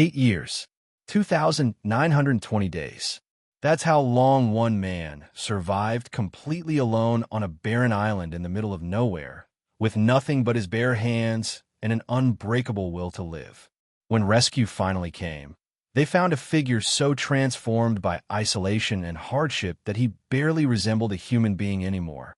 8 years, 2,920 days. That's how long one man survived completely alone on a barren island in the middle of nowhere, with nothing but his bare hands and an unbreakable will to live. When rescue finally came, they found a figure so transformed by isolation and hardship that he barely resembled a human being anymore.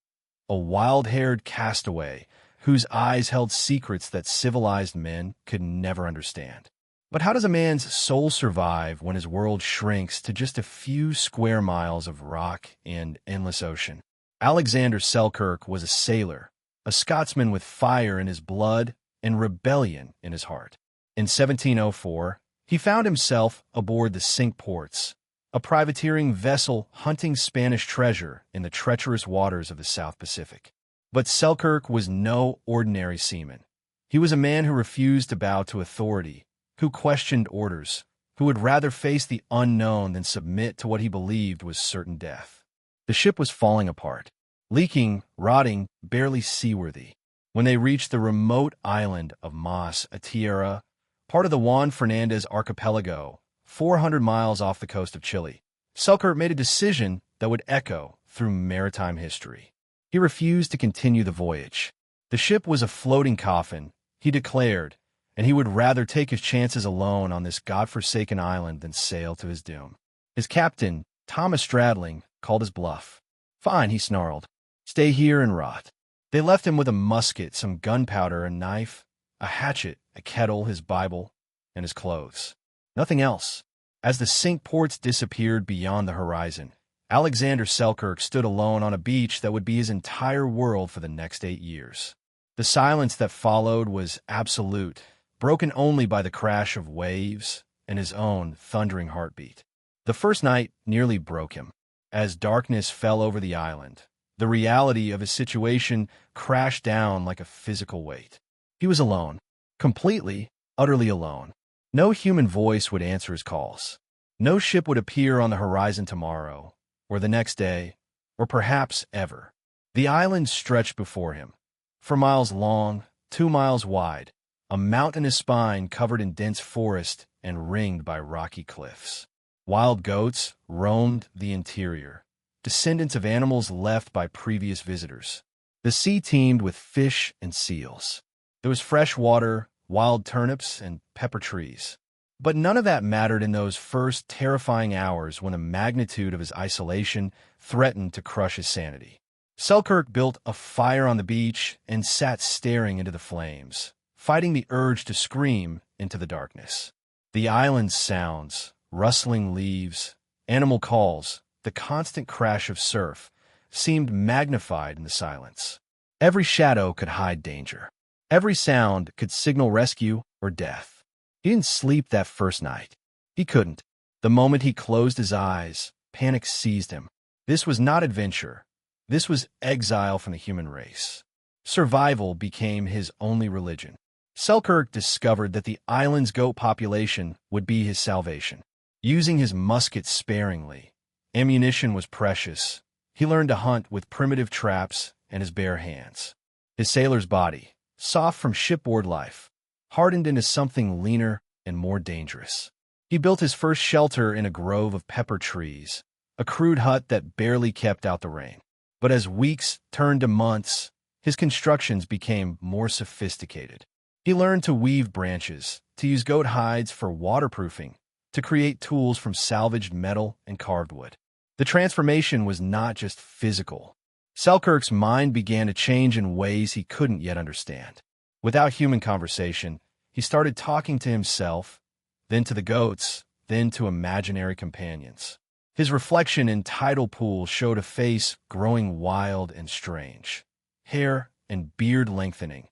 A wild-haired castaway whose eyes held secrets that civilized men could never understand. But how does a man's soul survive when his world shrinks to just a few square miles of rock and endless ocean? Alexander Selkirk was a sailor, a Scotsman with fire in his blood and rebellion in his heart. In 1704, he found himself aboard the Cinque Ports, a privateering vessel hunting Spanish treasure in the treacherous waters of the South Pacific. But Selkirk was no ordinary seaman. He was a man who refused to bow to authority, who questioned orders, who would rather face the unknown than submit to what he believed was certain death. The ship was falling apart, leaking, rotting, barely seaworthy. When they reached the remote island of Mas Atiera, part of the Juan Fernandez archipelago, 400 miles off the coast of Chile, Selkirk made a decision that would echo through maritime history. He refused to continue the voyage. The ship was a floating coffin, he declared, and he would rather take his chances alone on this godforsaken island than sail to his doom. His captain, Thomas Stradling, called his bluff. "Fine," he snarled. "Stay here and rot." They left him with a musket, some gunpowder, a knife, a hatchet, a kettle, his Bible, and his clothes. Nothing else. As the Cinque Ports disappeared beyond the horizon, Alexander Selkirk stood alone on a beach that would be his entire world for the next 8 years. The silence that followed was absolute, broken only by the crash of waves and his own thundering heartbeat. The first night nearly broke him. As darkness fell over the island, the reality of his situation crashed down like a physical weight. He was alone, completely, utterly alone. No human voice would answer his calls. No ship would appear on the horizon tomorrow, or the next day, or perhaps ever. The island stretched before him, for miles long, 2 miles wide, a mountainous spine covered in dense forest and ringed by rocky cliffs. Wild goats roamed the interior, descendants of animals left by previous visitors. The sea teemed with fish and seals. There was fresh water, wild turnips, and pepper trees. But none of that mattered in those first terrifying hours when the magnitude of his isolation threatened to crush his sanity. Selkirk built a fire on the beach and sat staring into the flames, fighting the urge to scream into the darkness. The island's sounds, rustling leaves, animal calls, the constant crash of surf, seemed magnified in the silence. Every shadow could hide danger. Every sound could signal rescue or death. He didn't sleep that first night. He couldn't. The moment he closed his eyes, panic seized him. This was not adventure. This was exile from the human race. Survival became his only religion. Selkirk discovered that the island's goat population would be his salvation. Using his musket sparingly, ammunition was precious. He learned to hunt with primitive traps and his bare hands. His sailor's body, soft from shipboard life, hardened into something leaner and more dangerous. He built his first shelter in a grove of pepper trees, a crude hut that barely kept out the rain. But as weeks turned to months, his constructions became more sophisticated. He learned to weave branches, to use goat hides for waterproofing, to create tools from salvaged metal and carved wood. The transformation was not just physical. Selkirk's mind began to change in ways he couldn't yet understand. Without human conversation, he started talking to himself, then to the goats, then to imaginary companions. His reflection in tidal pools showed a face growing wild and strange, hair and beard lengthening,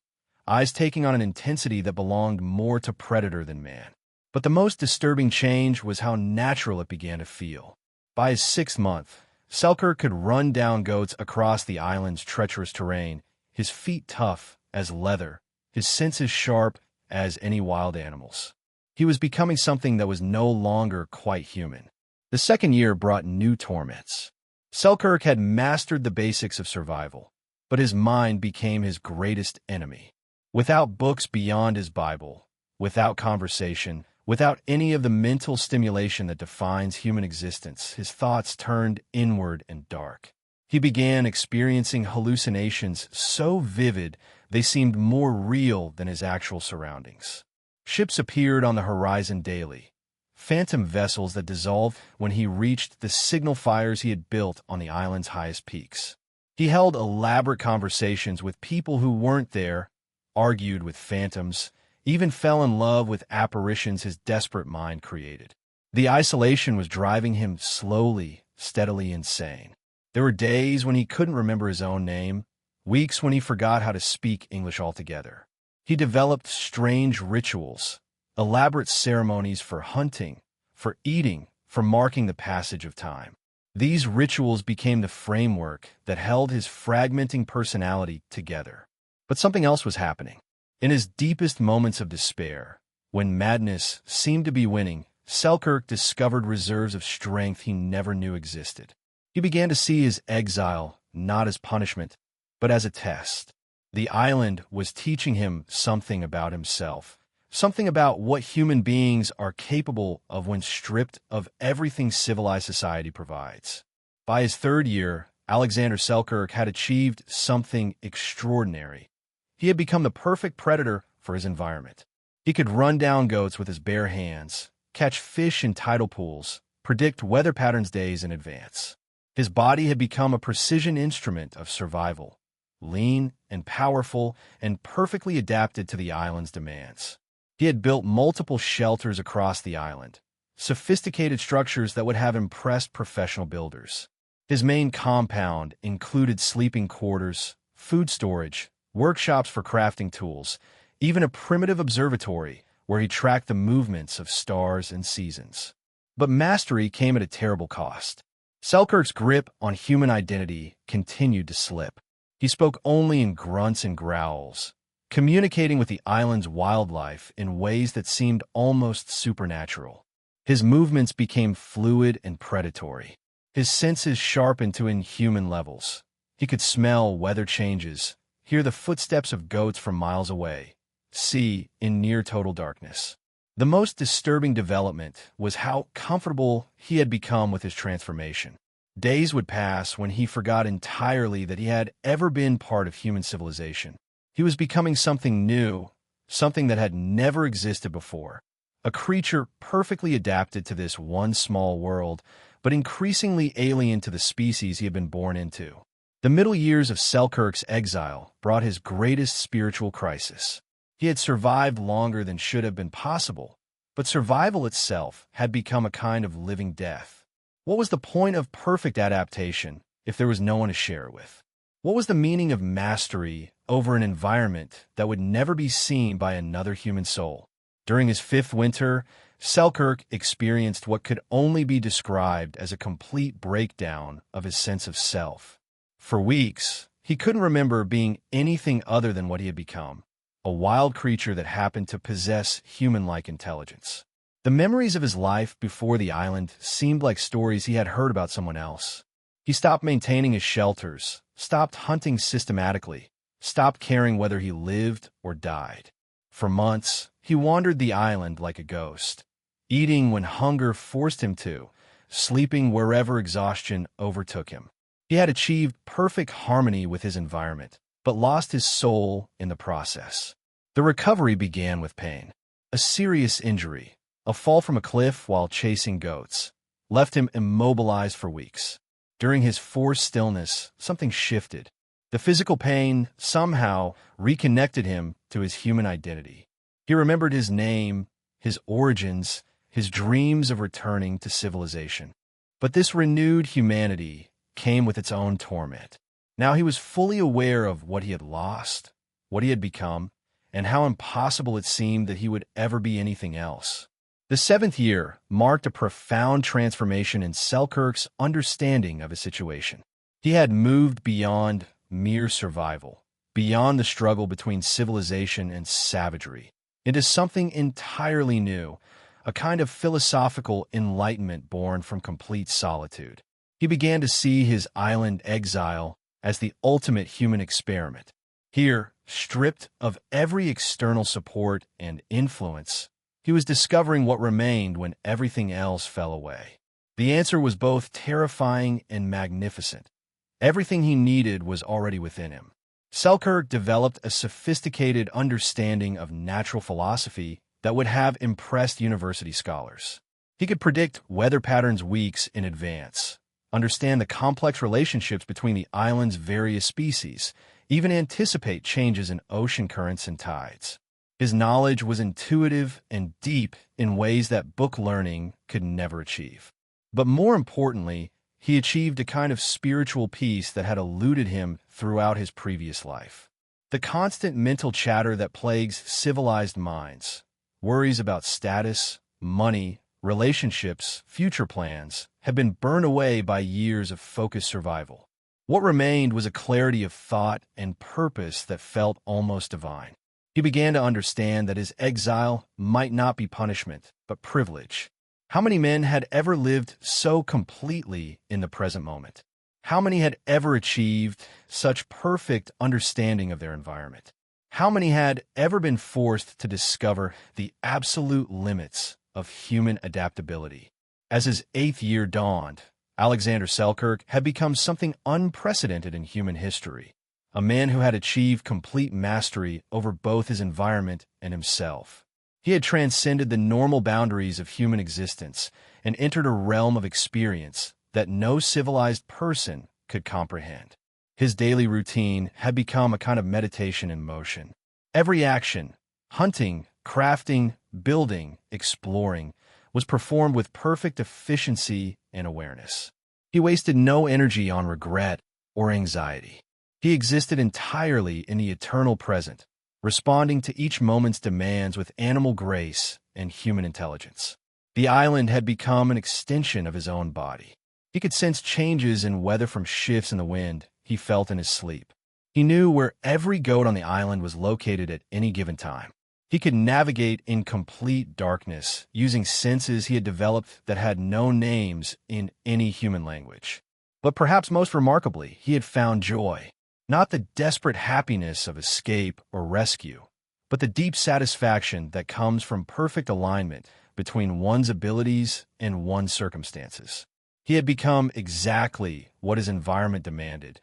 eyes taking on an intensity that belonged more to predator than man. But the most disturbing change was how natural it began to feel. By his 6th month, Selkirk could run down goats across the island's treacherous terrain, his feet tough as leather, his senses sharp as any wild animal's. He was becoming something that was no longer quite human. The second year brought new torments. Selkirk had mastered the basics of survival, but his mind became his greatest enemy. Without books beyond his Bible, without conversation, Without any of the mental stimulation that defines human existence, his thoughts turned inward and dark. He began experiencing hallucinations so vivid they seemed more real than his actual surroundings. Ships appeared on the horizon daily, phantom vessels that dissolved when he reached the signal fires he had built on the island's highest peaks. He held elaborate conversations with people who weren't there, argued with phantoms, even fell in love with apparitions his desperate mind created. The isolation was driving him slowly, steadily insane. There were days when he couldn't remember his own name, weeks when he forgot how to speak English altogether. He developed strange rituals, elaborate ceremonies for hunting, for eating, for marking the passage of time. These rituals became the framework that held his fragmenting personality together. But something else was happening. In his deepest moments of despair, when madness seemed to be winning, Selkirk discovered reserves of strength he never knew existed. He began to see his exile not as punishment, but as a test. The island was teaching him something about himself, something about what human beings are capable of when stripped of everything civilized society provides. By his third year, Alexander Selkirk had achieved something extraordinary. He had become the perfect predator for his environment. He could run down goats with his bare hands, catch fish in tidal pools, predict weather patterns days in advance. His body had become a precision instrument of survival, lean and powerful and perfectly adapted to the island's demands. He had built multiple shelters across the island, sophisticated structures that would have impressed professional builders. His main compound included sleeping quarters, food storage, workshops for crafting tools, even a primitive observatory where he tracked the movements of stars and seasons. But mastery came at a terrible cost. Selkirk's grip on human identity continued to slip. He spoke only in grunts and growls, communicating with the island's wildlife in ways that seemed almost supernatural. His movements became fluid and predatory. His senses sharpened to inhuman levels. He could smell weather changes, hear the footsteps of goats from miles away, see in near total darkness. The most disturbing development was how comfortable he had become with his transformation. Days would pass when he forgot entirely that he had ever been part of human civilization. He was becoming something new, something that had never existed before. A creature perfectly adapted to this one small world, but increasingly alien to the species he had been born into. The middle years of Selkirk's exile brought his greatest spiritual crisis. He had survived longer than should have been possible, but survival itself had become a kind of living death. What was the point of perfect adaptation if there was no one to share it with? What was the meaning of mastery over an environment that would never be seen by another human soul? During his fifth winter, Selkirk experienced what could only be described as a complete breakdown of his sense of self. For weeks, he couldn't remember being anything other than what he had become, a wild creature that happened to possess human-like intelligence. The memories of his life before the island seemed like stories he had heard about someone else. He stopped maintaining his shelters, stopped hunting systematically, stopped caring whether he lived or died. For months, he wandered the island like a ghost, eating when hunger forced him to, sleeping wherever exhaustion overtook him. He had achieved perfect harmony with his environment, but lost his soul in the process. The recovery began with pain. A serious injury, a fall from a cliff while chasing goats, left him immobilized for weeks. During his forced stillness, something shifted. The physical pain somehow reconnected him to his human identity. He remembered his name, his origins, his dreams of returning to civilization. But this renewed humanity came with its own torment. Now he was fully aware of what he had lost, what he had become, and how impossible it seemed that he would ever be anything else. The seventh year marked a profound transformation in Selkirk's understanding of his situation. He had moved beyond mere survival, beyond the struggle between civilization and savagery, into something entirely new, a kind of philosophical enlightenment born from complete solitude. He began to see his island exile as the ultimate human experiment. Here, stripped of every external support and influence, He was discovering what remained when everything else fell away. The answer was both terrifying and magnificent. Everything he needed was already within him. Selkirk developed a sophisticated understanding of natural philosophy that would have impressed university scholars. He could predict weather patterns weeks in advance, understand the complex relationships between the island's various species, even anticipate changes in ocean currents and tides. His knowledge was intuitive and deep in ways that book learning could never achieve. But more importantly, he achieved a kind of spiritual peace that had eluded him throughout his previous life. The constant mental chatter that plagues civilized minds, worries about status, money, relationships, future plans, had been burned away by years of focused survival. What remained was a clarity of thought and purpose that felt almost divine. He began to understand that his exile might not be punishment, but privilege. How many men had ever lived so completely in the present moment? How many had ever achieved such perfect understanding of their environment? How many had ever been forced to discover the absolute limits of human adaptability? As his 8th year dawned, Alexander Selkirk had become something unprecedented in human history, a man who had achieved complete mastery over both his environment and himself. He had transcended the normal boundaries of human existence and entered a realm of experience that no civilized person could comprehend. His daily routine had become a kind of meditation in motion. Every action, hunting, crafting, building, exploring, was performed with perfect efficiency and awareness. He wasted no energy on regret or anxiety. He existed entirely in the eternal present, responding to each moment's demands with animal grace and human intelligence. The island had become an extension of his own body. He could sense changes in weather from shifts in the wind he felt in his sleep. He knew where every goat on the island was located at any given time. He could navigate in complete darkness using senses he had developed that had no names in any human language. But perhaps most remarkably, he had found joy. Not the desperate happiness of escape or rescue, but the deep satisfaction that comes from perfect alignment between one's abilities and one's circumstances. He had become exactly what his environment demanded,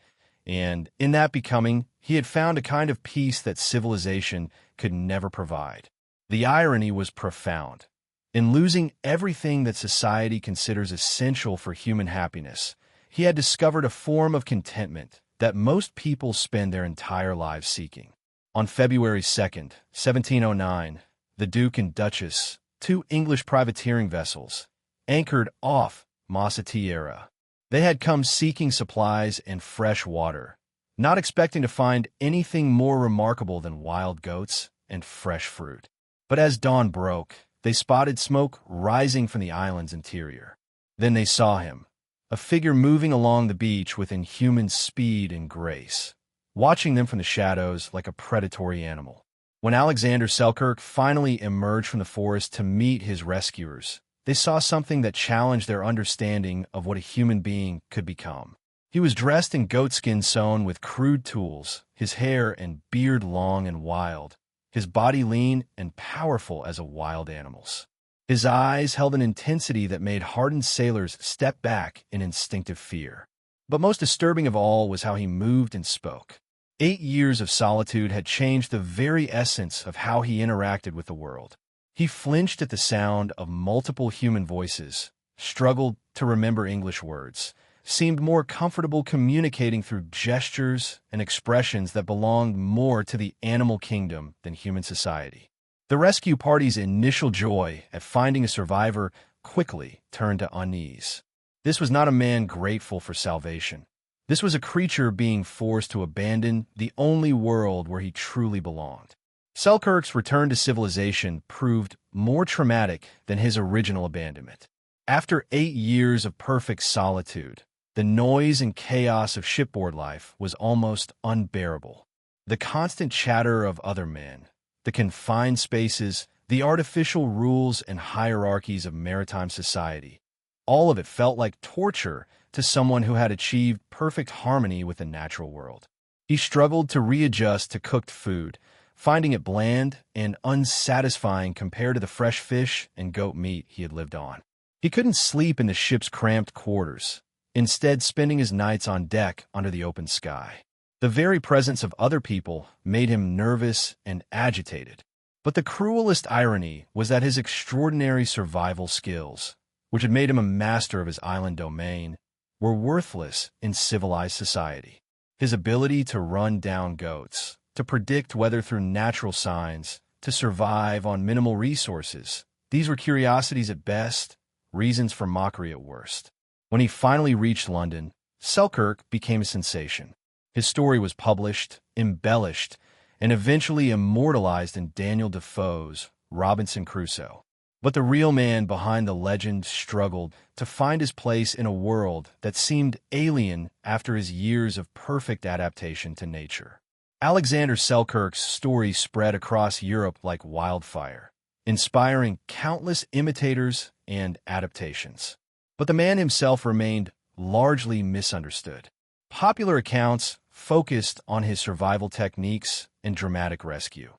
and in that becoming, he had found a kind of peace that civilization could never provide. The irony was profound. In losing everything that society considers essential for human happiness, he had discovered a form of contentment that most people spend their entire lives seeking. On February 2nd, 1709, the Duke and Duchess, 2 English privateering vessels, anchored off Massa Tierra. They had come seeking supplies and fresh water, not expecting to find anything more remarkable than wild goats and fresh fruit. But as dawn broke, they spotted smoke rising from the island's interior. Then they saw him, a figure moving along the beach with inhuman speed and grace, watching them from the shadows like a predatory animal. When Alexander Selkirk finally emerged from the forest to meet his rescuers, they saw something that challenged their understanding of what a human being could become. He was dressed in goatskin sewn with crude tools, his hair and beard long and wild, his body lean and powerful as a wild animal's. His eyes held an intensity that made hardened sailors step back in instinctive fear. But most disturbing of all was how he moved and spoke. 8 years of solitude had changed the very essence of how he interacted with the world. He flinched at the sound of multiple human voices, struggled to remember English words, seemed more comfortable communicating through gestures and expressions that belonged more to the animal kingdom than human society. The rescue party's initial joy at finding a survivor quickly turned to unease. This was not a man grateful for salvation. This was a creature being forced to abandon the only world where he truly belonged. Selkirk's return to civilization proved more traumatic than his original abandonment. After 8 years of perfect solitude, the noise and chaos of shipboard life was almost unbearable. The constant chatter of other men, the confined spaces, the artificial rules and hierarchies of maritime society, all of it felt like torture to someone who had achieved perfect harmony with the natural world. He struggled to readjust to cooked food, finding it bland and unsatisfying compared to the fresh fish and goat meat he had lived on. He couldn't sleep in the ship's cramped quarters, instead spending his nights on deck under the open sky. The very presence of other people made him nervous and agitated. But the cruelest irony was that his extraordinary survival skills, which had made him a master of his island domain, were worthless in civilized society. His ability to run down goats, to predict weather through natural signs, to survive on minimal resources, these were curiosities at best, reasons for mockery at worst. When he finally reached London, Selkirk became a sensation. His story was published, embellished, and eventually immortalized in Daniel Defoe's Robinson Crusoe. But the real man behind the legend struggled to find his place in a world that seemed alien after his years of perfect adaptation to nature. Alexander Selkirk's story spread across Europe like wildfire, inspiring countless imitators and adaptations. But the man himself remained largely misunderstood. Popular accounts focused on his survival techniques and dramatic rescue,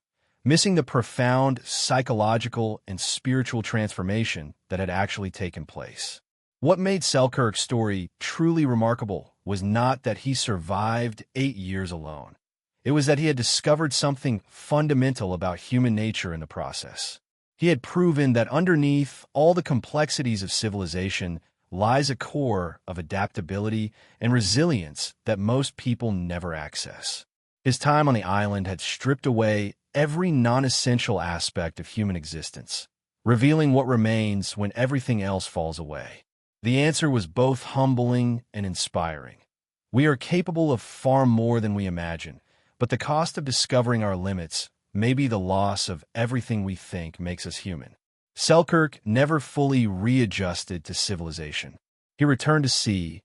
missing the profound psychological and spiritual transformation that had actually taken place. What made Selkirk's story truly remarkable was not that he survived 8 years alone. It was that he had discovered something fundamental about human nature in the process. He had proven that underneath all the complexities of civilization lies a core of adaptability and resilience that most people never access. His time on the island had stripped away every non-essential aspect of human existence, revealing what remains when everything else falls away. The answer was both humbling and inspiring. We are capable of far more than we imagine, but the cost of discovering our limits may be the loss of everything we think makes us human. Selkirk never fully readjusted to civilization. He returned to sea,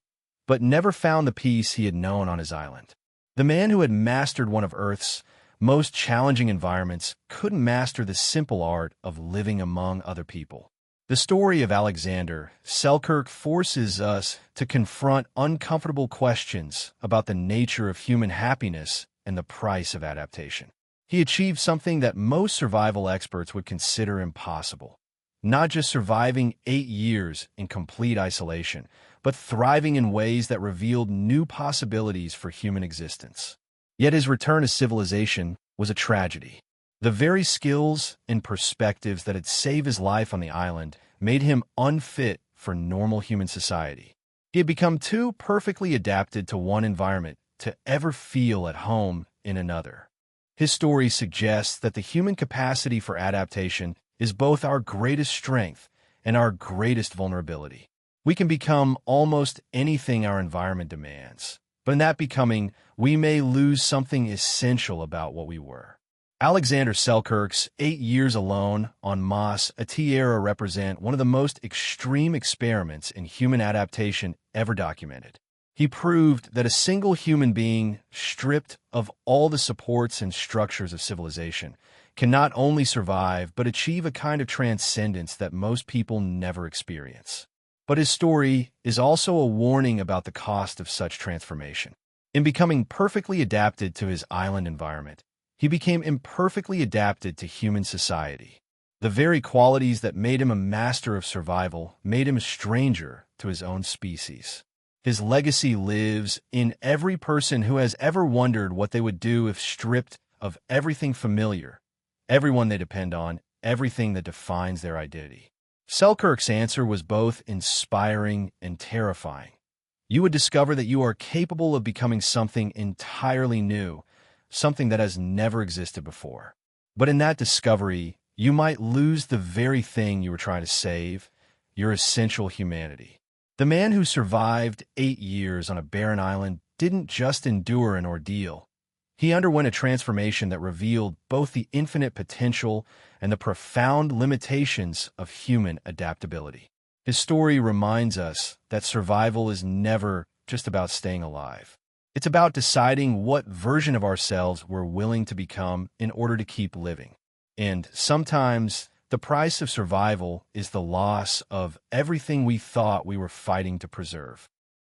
but never found the peace he had known on his island. The man who had mastered one of Earth's most challenging environments couldn't master the simple art of living among other people. The story of Alexander Selkirk forces us to confront uncomfortable questions about the nature of human happiness and the price of adaptation. He achieved something that most survival experts would consider impossible. Not just surviving 8 years in complete isolation, but thriving in ways that revealed new possibilities for human existence. Yet his return to civilization was a tragedy. The very skills and perspectives that had saved his life on the island made him unfit for normal human society. He had become too perfectly adapted to one environment to ever feel at home in another. His story suggests that the human capacity for adaptation is both our greatest strength and our greatest vulnerability. We can become almost anything our environment demands, but in that becoming, we may lose something essential about what we were. Alexander Selkirk's 8 years alone on Mas Atiera represent one of the most extreme experiments in human adaptation ever documented. He proved that a single human being, stripped of all the supports and structures of civilization, can not only survive but achieve a kind of transcendence that most people never experience. But his story is also a warning about the cost of such transformation. In becoming perfectly adapted to his island environment, he became imperfectly adapted to human society. The very qualities that made him a master of survival made him a stranger to his own species. His legacy lives in every person who has ever wondered what they would do if stripped of everything familiar, everyone they depend on, everything that defines their identity. Selkirk's answer was both inspiring and terrifying. You would discover that you are capable of becoming something entirely new, something that has never existed before. But in that discovery, you might lose the very thing you were trying to save, your essential humanity. The man who survived 8 years on a barren island didn't just endure an ordeal. He underwent a transformation that revealed both the infinite potential and the profound limitations of human adaptability. His story reminds us that survival is never just about staying alive. It's about deciding what version of ourselves we're willing to become in order to keep living. And sometimes the price of survival is the loss of everything we thought we were fighting to preserve.